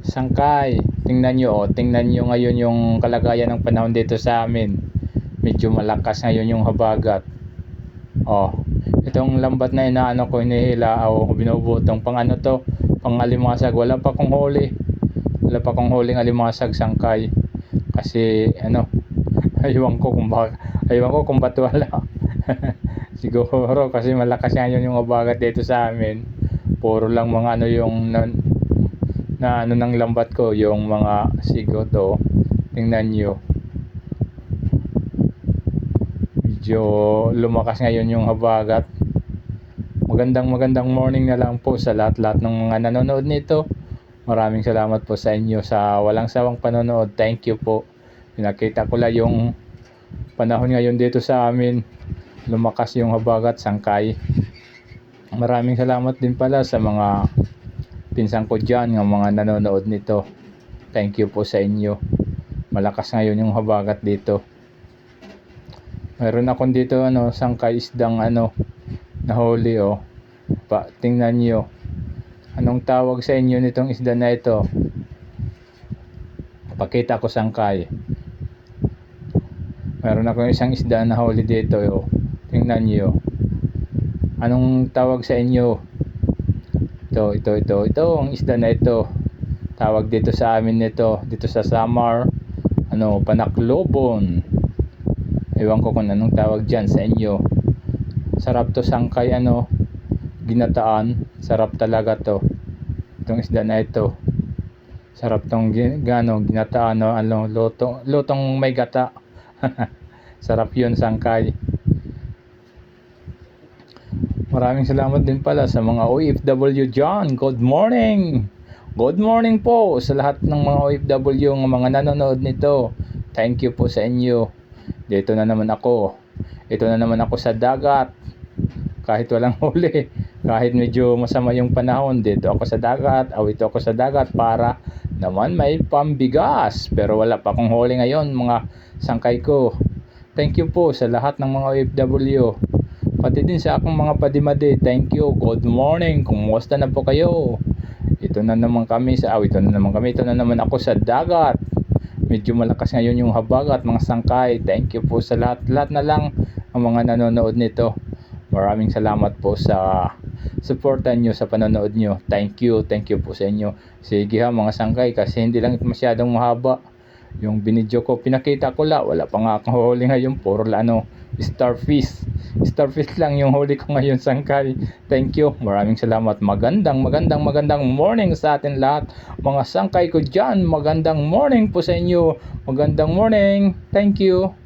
Sangkay, tingnan nyo ngayon yung kalagayan ng panahon dito sa amin. Medyo malakas ngayon yung habagat. Oh, itong lambat na inaano ko, hinihila o binubutong pang ano to, pang alimasag. Wala pa kong huling alimasag, sangkay. Kasi ano, aywan ko kung ba't wala. Siguro kasi malakas ngayon yung habagat dito sa amin. Puro lang mga ano yung na ano ng lambat ko, yung mga sigoto. Tingnan nyo, medyo lumakas ngayon yung habagat. Magandang morning na lang po sa lahat ng mga nanonood nito. Maraming salamat po sa inyo sa walang sawang panonood. Thank you po. Pinakita ko lang yung panahon ngayon dito sa amin. Lumakas yung habagat, sangkay. Maraming salamat din pala sa mga pinsan ko dyan, ng mga nanonood nito. Thank you po sa inyo. Malakas ngayon yung habagat dito. Meron akong dito sangkay isdang nahuli tingnan nyo. Anong tawag sa inyo nitong isda na ito? Pakita ko, sangkay. Meron akong isang isda na huli dito. Tingnan nyo. Anong tawag sa inyo? Ito ang isda na ito. Tawag dito sa amin nito, dito sa Samar, panaklobon. Ewan ko kung anong tawag dyan sa inyo. Sarap to, sangkay, ginataan. Sarap talaga to. Itong isda na ito. Sarap tong ginataan, lutong may gata. Sarap yun, sangkay. Maraming salamat din pala sa mga OFW dyan. Good morning! Good morning po sa lahat ng mga OFW ng mga nanonood nito. Thank you po sa inyo. Dito na naman ako. Ito na naman ako sa dagat. Kahit walang huli, kahit medyo masama yung panahon, dito ako sa dagat. Ito ako sa dagat para naman may pambigas. Pero wala pa akong huli ngayon, mga sangkay ko. Thank you po sa lahat ng mga OFW. Pati din sa akong mga padimade. Thank you. Good morning. Kumusta na po kayo? Ito na naman ako sa dagat. Medyo malakas ngayon yung habagat, mga sangkay. Thank you po sa lahat na lang ang mga nanonood nito. Maraming salamat po sa supportan nyo, sa panonood nyo. Thank you po sa inyo. Sige ha, mga sangkay, kasi hindi lang masyadong mahaba yung binidyo ko. Pinakita ko wala pa nga akong huli ngayon. Puro starfish lang yung huli ko ngayon, sangkay. Thank you, maraming salamat. Magandang morning sa atin lahat, mga sangkay ko dyan. Magandang morning po sa inyo. Magandang morning. Thank you.